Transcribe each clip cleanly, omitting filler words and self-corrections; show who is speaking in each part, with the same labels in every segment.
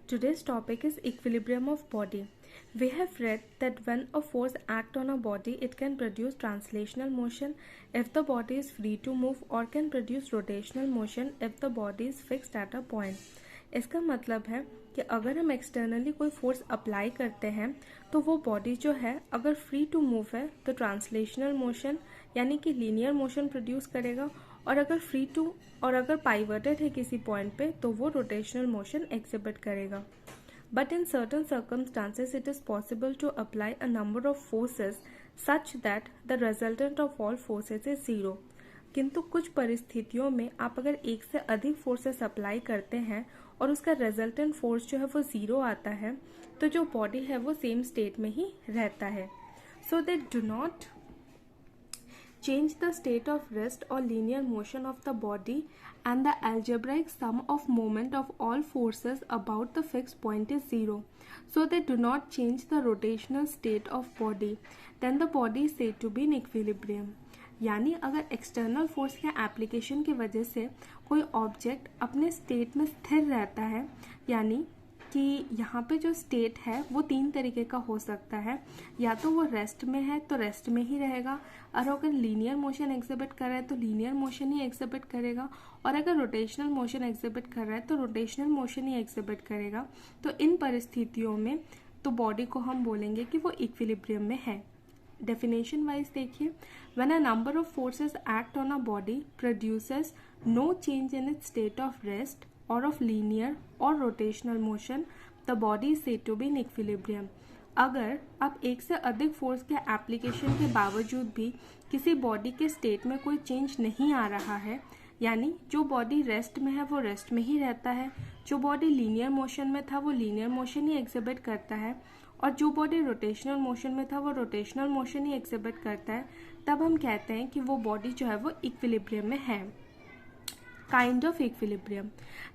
Speaker 1: Today's topic is equilibrium of body. We have read that when a force acts on a body, it can produce translational motion if the body is free to move or can produce rotational motion if the body is fixed at a point. इसका मतलब है कि अगर हम externally कोई force apply करते हैं तो वो बॉडी जो है अगर फ्री टू मूव है तो ट्रांसलेशनल मोशन यानी कि लीनियर मोशन प्रोड्यूस करेगा, और अगर पाइवटेड है किसी पॉइंट पे तो वो रोटेशनल मोशन एग्जिबिट करेगा. But in certain circumstances it is possible to apply a number of forces such that the resultant of all forces is zero. किंतु कुछ परिस्थितियों में आप अगर एक से अधिक फोर्सेस अप्लाई करते हैं और उसका रिजल्टेंट फोर्स जो है वो जीरो आता है तो जो बॉडी है वो सेम स्टेट में ही रहता है. So they do not change the state of rest or linear motion of the body, and the algebraic sum of moment of all forces about the fixed point is zero. So they do not change the rotational state of body. Then the body is said to be in equilibrium. यानी अगर external force या application की वजह से कोई object अपने state में स्थिर रहता है, यानी कि यहाँ पे जो स्टेट है वो तीन तरीके का हो सकता है. या तो वो रेस्ट में है तो रेस्ट में ही रहेगा, और अगर लीनियर मोशन एग्जिबिट कर रहा है तो लीनियर मोशन ही एग्जिबिट करेगा, और अगर रोटेशनल मोशन एग्जिबिट कर रहा है तो रोटेशनल मोशन ही एग्जिबिट करेगा. तो इन परिस्थितियों में तो बॉडी को हम बोलेंगे कि वो इक्विलिब्रियम में है. डेफिनेशन वाइज देखिए, when a number of forces act on a body produces no change in its state of rest or of linear or rotational motion, the body is said to be in equilibrium. अगर अब एक से अधिक force के application के बावजूद भी किसी बॉडी के स्टेट में कोई चेंज नहीं आ रहा है, यानी जो बॉडी रेस्ट में है वो रेस्ट में ही रहता है, जो बॉडी लीनियर मोशन में था वो लीनियर मोशन ही एग्जिबिट करता है, और जो बॉडी रोटेशनल मोशन में था वो रोटेशनल मोशन ही एग्जिबिट करता है, तब हम कहते हैं कि वो बॉडी जो है वो इक्विलिब्रियम में है. Kind of equilibrium.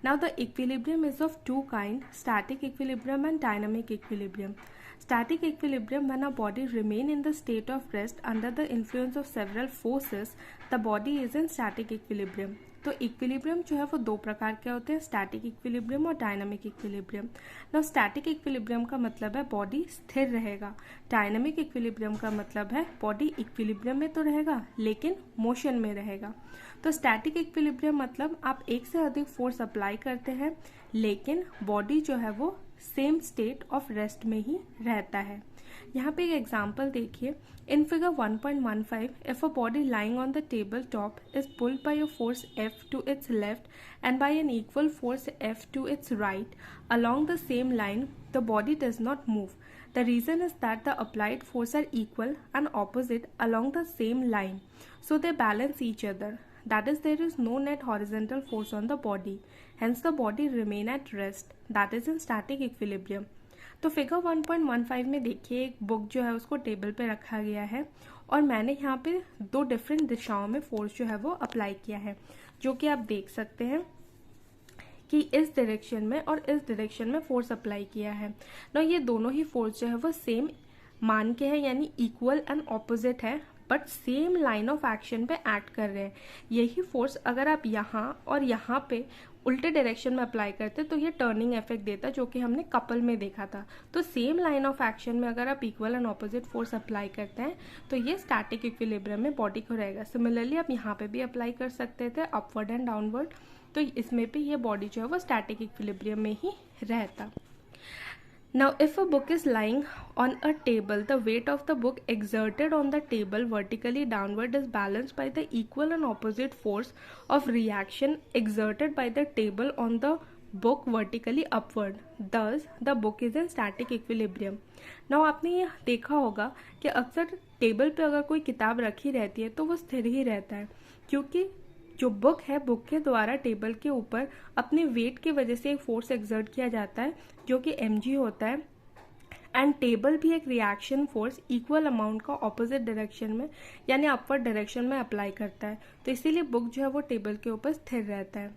Speaker 1: Now the equilibrium is of two kinds, static equilibrium and dynamic equilibrium. Static equilibrium, when a body remain in the state of rest under the influence of several forces, the body is in static equilibrium. तो equilibrium जो है वो दो प्रकार के होते हैं, static equilibrium और dynamic equilibrium. Now static equilibrium का मतलब है बॉडी स्थिर रहेगा, डायनामिक इक्विलिब्रियम का मतलब है बॉडी इक्विलिब्रियम में तो रहेगा लेकिन मोशन में रहेगा. तो स्टैटिक इक्विलिब्रियम मतलब आप एक से अधिक फोर्स अप्लाई करते हैं लेकिन बॉडी जो है वो सेम स्टेट ऑफ रेस्ट में ही रहता है. यहाँ पे एक एग्जांपल देखिए. In figure 1.15, if a body lying on the table top is pulled by a force F to its left and by an equal force F to its right along the same line, the body does not move. The reason is that the applied force are equal and opposite along the same line, so they balance each other. That is, there is no net horizontal force on the body. Hence, the body remain at rest. That is in static equilibrium. तो figure 1.15 में देखिए एक book जो है उसको table पे रखा गया है और मैंने यहाँ पे दो डिफरेंट दिशाओं में फोर्स जो है वो अप्लाई किया है, जो कि आप देख सकते हैं कि इस डायरेक्शन में और इस डायरेक्शन में फोर्स अप्लाई किया है ना. ये दोनों ही फोर्स जो है वो सेम मान के है, यानी इक्वल एंड ऑपोजिट है, but same line of action पे एक्ट कर रहे हैं. यही फोर्स अगर आप यहाँ और यहाँ पे उल्टे डायरेक्शन में अप्लाई करते तो ये टर्निंग इफेक्ट देता, जो कि हमने कपल में देखा था. तो सेम लाइन ऑफ एक्शन में अगर आप equal and opposite force apply करते हैं तो ये स्टैटिक इक्विलिब्रियम में बॉडी को रहेगा. सिमिलरली आप यहाँ पे भी अप्लाई कर सकते थे अपवर्ड एंड डाउनवर्ड, तो इसमें भी ये बॉडी जो है वो स्टैटिक इक्विलिब्रियम में ही रहता. Now, if a book is lying on a table, the weight of the book exerted on the table vertically downward is balanced by the equal and opposite force of reaction exerted by the table on the book vertically upward. Thus, the book is in static equilibrium. Now, आपने ये देखा होगा कि अक्सर table पे अगर कोई किताब रखी रहती है तो वो स्थिर ही रहता है, क्योंकि जो बुक है, बुक के द्वारा टेबल के ऊपर अपने वेट की वजह से एक फोर्स एक्सर्ट किया जाता है जो कि mg होता है, एंड टेबल भी एक रिएक्शन फोर्स इक्वल अमाउंट का ऑपोजिट डायरेक्शन में यानी अपवर्ड डायरेक्शन में अप्लाई करता है. तो इसीलिए बुक जो है वो टेबल के ऊपर स्थिर रहता है.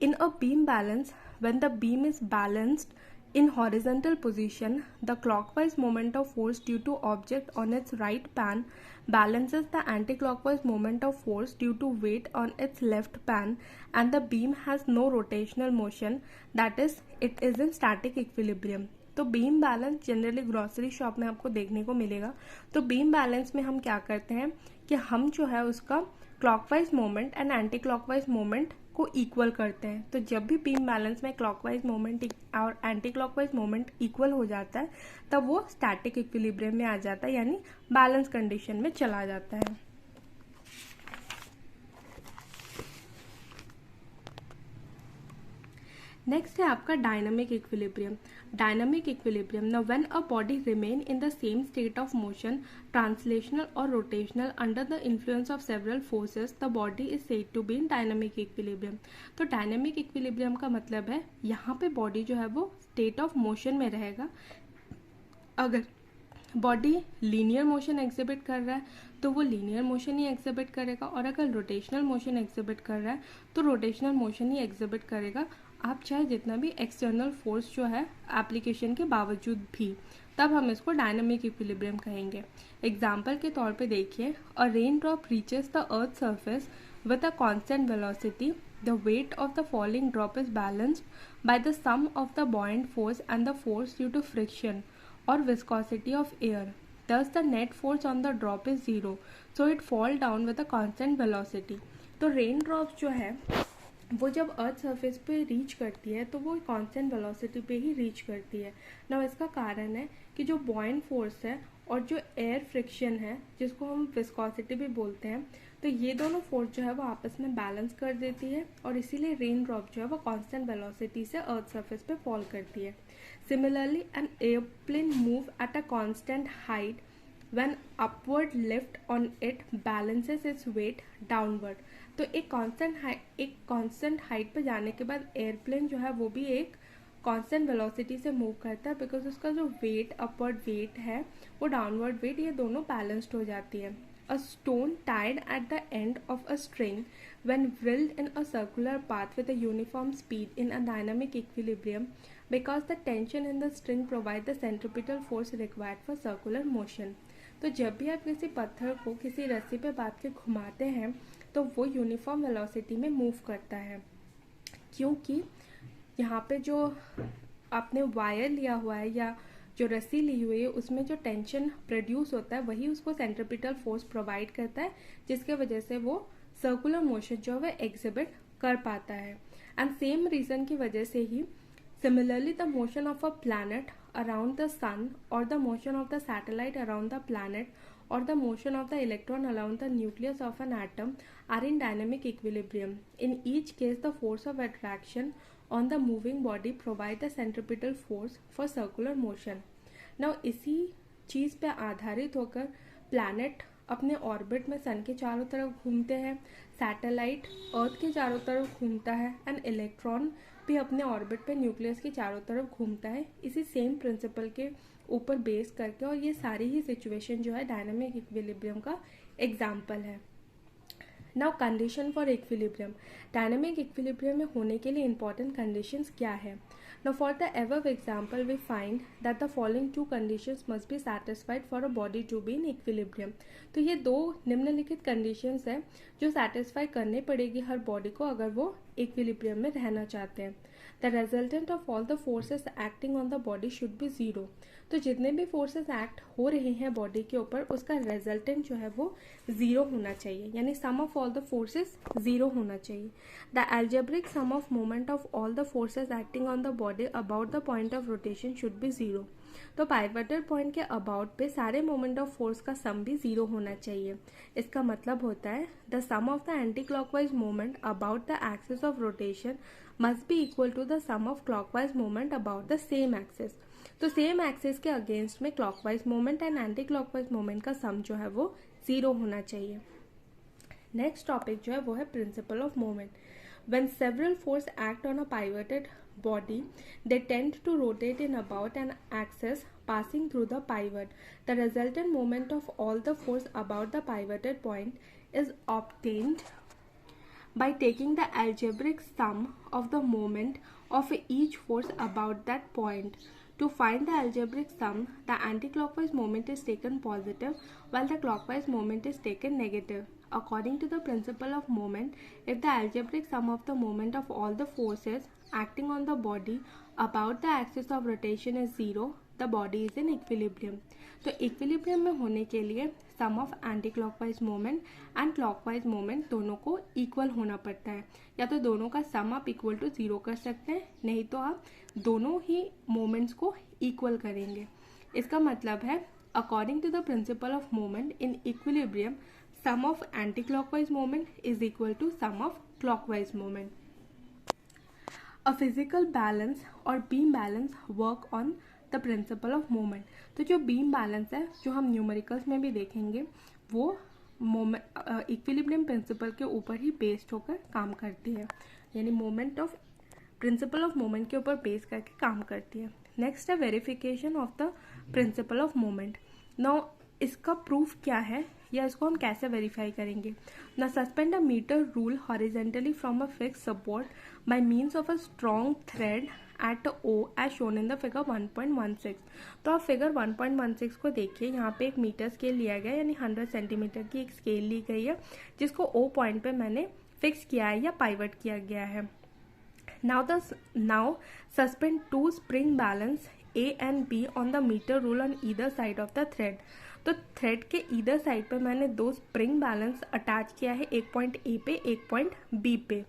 Speaker 1: In a beam balance, when the beam is balanced In horizontal position, the clockwise moment of force due to object on its right pan balances the anti-clockwise moment of force due to weight on its left pan, and the beam has no rotational motion, that is, it is in static equilibrium. तो beam balance generally grocery shop में आपको देखने को मिलेगा. तो beam balance में हम क्या करते हैं कि हम जो है उसका clockwise moment and anti clockwise moment को इक्वल करते हैं. तो जब भी बीम बैलेंस में क्लॉकवाइज मोमेंट और एंटी क्लॉकवाइज मोमेंट इक्वल हो जाता है तब वो स्टैटिक इक्विलिब्रियम में आ जाता है, यानी बैलेंस कंडीशन में चला जाता है. नेक्स्ट है आपका dynamic equilibrium. Dynamic equilibrium, now when a body remain in the same state of motion, translational और rotational, under the influence of several forces, the body is said to be in dynamic equilibrium. तो dynamic equilibrium का मतलब है यहाँ पे body जो है वो स्टेट ऑफ मोशन में रहेगा. अगर बॉडी लीनियर मोशन एग्जिबिट कर रहा है तो वो लीनियर मोशन ही एग्जिबिट करेगा, और अगर रोटेशनल मोशन एग्जिबिट कर रहा है तो रोटेशनल मोशन ही एग्जिबिट करेगा, आप चाहे जितना भी एक्सटर्नल फोर्स जो है एप्लीकेशन के बावजूद भी. तब हम इसको डायनामिक इक्विलिब्रियम कहेंगे. एग्जाम्पल के तौर पे देखिए, a rain drop reaches the earth surface with a constant velocity. The weight of the falling drop is balanced by the sum of the buoyant force and the force due to friction or viscosity of air. Thus the net force on the drop is zero, so it fall down with a constant velocity. तो rain drops जो है वो जब earth surface पे reach करती है तो वो कांस्टेंट वेलोसिटी पे ही रीच करती है. ना इसका कारण है कि जो बॉयंट फोर्स है और जो एयर फ्रिक्शन है जिसको हम विस्कोसिटी भी बोलते हैं, तो ये दोनों फोर्स जो है वो आपस में बैलेंस कर देती है और इसीलिए रेन ड्रॉप जो है वो कांस्टेंट वेलोसिटी से अर्थ सरफेस पे फॉल करती है. Similarly, an airplane move at a constant height when upward lift on it balances its weight downward. तो एक कांस्टेंट हाइट पे जाने के बाद एयरप्लेन जो है वो भी एक कांस्टेंट वेलोसिटी से मूव करता है, बिकॉज उसका जो वेट अपवर्ड वेट है वो डाउनवर्ड वेट, ये दोनों बैलेंस्ड हो जाती है. A stone tied at the end of a string when whirled in a circular path with a uniform speed in a dynamic equilibrium because the tension in the string provide the centripetal force required for circular motion. तो जब भी आप किसी पत्थर को किसी रस्सी पे बांध के घुमाते हैं तो वो यूनिफॉर्म वेलोसिटी में मूव करता है, क्योंकि यहाँ पे जो आपने वायर लिया हुआ है या जो रस्सी ली हुई है उसमें जो टेंशन प्रोड्यूस होता है वही उसको सेंट्रिपिटल फोर्स प्रोवाइड करता है, जिसके वजह से वो सर्कुलर मोशन जो है एग्जिबिट कर पाता है. एंड सेम रीजन की वजह से ही similarly the motion of a planet around the sun और the motion of the satellite around the planet और the motion of the electron around the nucleus of an atom are in dynamic equilibrium. In each case the force of attraction on the moving body provide the centripetal force for circular motion. Now इसी चीज़ पे आधारित होकर planet अपने orbit में सन के चारों तरफ घूमते हैं, सैटेलाइट अर्थ के चारों तरफ घूमता है एंड इलेक्ट्रॉन भी अपने ऑर्बिट पे न्यूक्लियस के चारों तरफ घूमता है, इसी सेम प्रिंसिपल के ऊपर बेस करके. और ये सारी ही सिचुएशन जो है डायनामिक इक्विलिब्रियम का एग्जाम्पल है. Now condition for equilibrium. Dynamic equilibrium में होने के लिए इंपॉर्टेंट कंडीशंस क्या है? Now for the above example we find that the following two conditions must be satisfied for a body to be in equilibrium. तो ये दो निम्नलिखित कंडीशंस हैं जो सेटिस्फाई करनी पड़ेगी हर बॉडी को अगर वो इक्विलिब्रियम में रहना चाहते हैं. The resultant of all the forces acting on the body should be zero. तो जितने भी फोर्सेस एक्ट हो रहे हैं बॉडी के ऊपर उसका रिजल्टेंट जो है वो जीरो होना चाहिए, यानी sum of all the forces zero होना चाहिए. The algebraic sum of moment of all the forces acting on the body about the point of rotation should be zero. तो पाइवटल पॉइंट के अबाउट पे सारे moment of force का सम भी zero होना चाहिए. इसका मतलब होता है the sum of the anti clockwise moment about the axis of rotation must be equal to the sum of clockwise moment about the same axis. तो सेम एक्सिस के अगेंस्ट में clockwise moment and anti clockwise moment का sum जो है वो zero होना चाहिए. Next topic जो है वो है principal of moment. When several force act on a pivoted body, they tend to rotate in about an axis passing through the pivot. The resultant moment of all the force about the pivoted point is obtained by taking the algebraic sum of the moment of each force about that point. To find the algebraic sum, the anticlockwise moment is taken positive while the clockwise moment is taken negative. According to the principle of moment, if the algebraic sum of the moment of all the forces acting on the body about the axis of rotation is 0, the body is in equilibrium. तो equilibrium में होने के लिए sum of anti clockwise moment and clockwise moment दोनों को equal होना पड़ता है. या तो दोनों का सम आप इक्वल टू 0 कर सकते हैं, नहीं तो आप दोनों ही मोमेंट्स को इक्वल करेंगे. इसका मतलब है according to the principle of moment in equilibrium, sum of anti clockwise moment is equal to sum of clockwise moment. A physical balance और beam balance work on the principle of moment. तो जो beam balance है, जो हम numericals में भी देखेंगे, वो इक्विलिब्रियम प्रिंसिपल के ऊपर ही बेस्ड होकर काम करती है, यानी moment of principle of moment के ऊपर बेस करके काम करती है. नेक्स्ट है verification of the principle of moment. Now इसका प्रूफ क्या है या इसको हम कैसे वेरीफाई करेंगे. ना suspend a metre rule horizontally from a fix support by means of a strong thread at O as shown in the figure 1.16. तो आप फिगर 1.16 को देखिए. यहाँ पे एक मीटर स्केल लिया गया, यानी 100 सेंटीमीटर की एक स्केल ली गई है, जिसको O पॉइंट पे मैंने फिक्स किया है या पाइवट किया गया है. Now suspend 2 spring balance A and B on the metre rule on either side of the thread. तो थ्रेड के ईदर साइड पे मैंने 2 स्प्रिंग बैलेंस अटैच किया है, एक पॉइंट A पे एक पॉइंट B पे,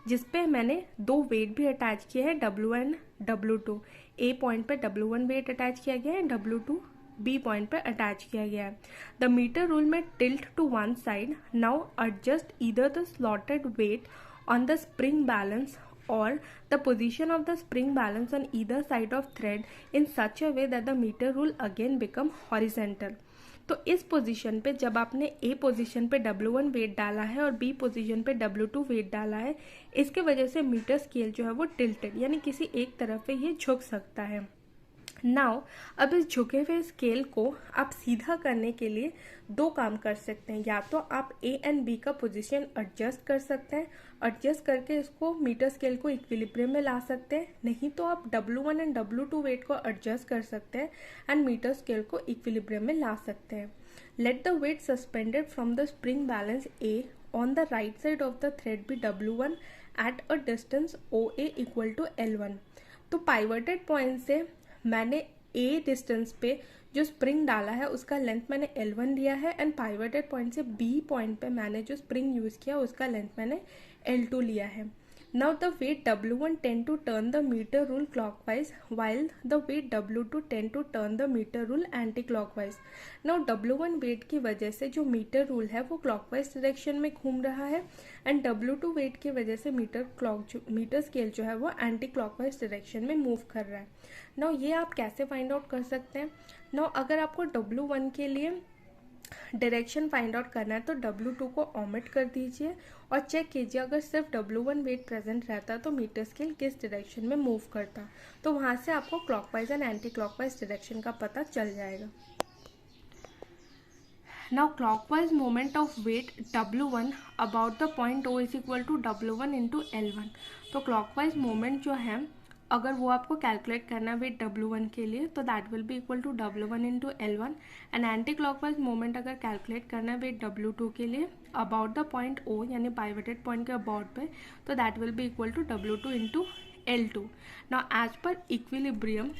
Speaker 1: जिसपे मैंने 2 वेट भी अटैच किए हैं, W1 W2. A पॉइंट पे W1 वेट अटैच किया गया है, W2 B पॉइंट पे अटैच किया गया है. द मीटर रूल में tilt to one side. Now adjust either the slotted weight on the spring balance or the position of the spring balance on either side of thread in such a way that the meter rule again become horizontal. तो इस position पे जब आपने A position पे W1 wait डाला है और B position पे W2 वेट डाला है, इसके वजह से मीटर स्केल जो है वो टिल्टेड, यानी किसी एक तरफ पे ये झुक सकता है. नाउ अब इस झुके हुए स्केल को आप सीधा करने के लिए 2 काम कर सकते हैं. या तो आप A एंड B का पोजीशन एडजस्ट कर सकते हैं, एडजस्ट करके इसको मीटर स्केल को इक्विलिब्रियम में ला सकते हैं, नहीं तो आप W1 एंड W2 वेट को एडजस्ट कर सकते हैं एंड मीटर स्केल को इक्विलिब्रियम में ला सकते हैं. Let the weight suspended from the spring balance A on the right side of the thread be W1 at a distance OA equal to L1. तो पाइवटेड पॉइंट से मैंने A डिस्टेंस पे जो स्प्रिंग डाला है उसका लेंथ मैंने L1 लिया है, एंड पाइवटेड पॉइंट से B पॉइंट पे मैंने जो स्प्रिंग यूज किया उसका लेंथ मैंने L2 लिया है. Now the weight W1 tend to turn the metre rule clockwise while the weight W2 tend to turn the metre rule anti clockwise. Now W1 weight की वजह से जो मीटर रूल है वो क्लॉकवाइज डायरेक्शन में घूम रहा है, एंड W2 वेट की वजह से मीटर स्केल जो है वो एंटी क्लॉकवाइज डायरेक्शन में मूव कर रहा है. नाउ ये आप कैसे फाइंड आउट कर सकते हैं. नाउ अगर आपको W1 के लिए डायरेक्शन फाइंड आउट करना है तो W2 को ओमिट कर दीजिए और चेक कीजिए अगर सिर्फ W1 वेट प्रेजेंट रहता तो मीटर स्केल किस डायरेक्शन में मूव करता. तो वहां से आपको clockwise and anti clockwise direction का पता चल जाएगा. Now clockwise moment of weight W1 about the point O is equal to W1 into L1. तो क्लॉकवाइज मोमेंट जो है अगर वो आपको कैलकुलेट करना है वेट W1 के लिए तो that will be equal to W1 into L1. And anti clockwise moment अगर कैलकुलेट करना है वेट W2 के लिए अबाउट द पॉइंट O यानी पाइवटेड पॉइंट के अबाउट पे, तो that will be equal to W2 into L2. Now as per equilibrium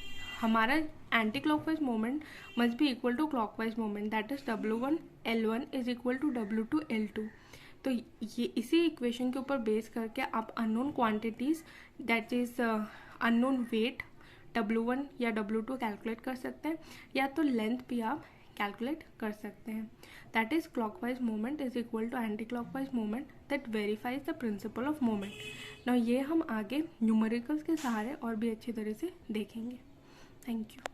Speaker 1: हमारा anti clockwise moment must be equal to clockwise moment, that is W1 L1 is equal to W2 L2. तो ये इसी equation के ऊपर base करके आप unknown quantities that is unknown weight W1 या W2 calculate कर सकते हैं, या तो लेंथ भी आप कैलकुलेट कर सकते हैं. That is clockwise moment is equal to anti clockwise moment that verifies the principle of moment. Now ये हम आगे न्यूमेरिकल्स के सहारे और भी अच्छी तरह से देखेंगे. Thank you.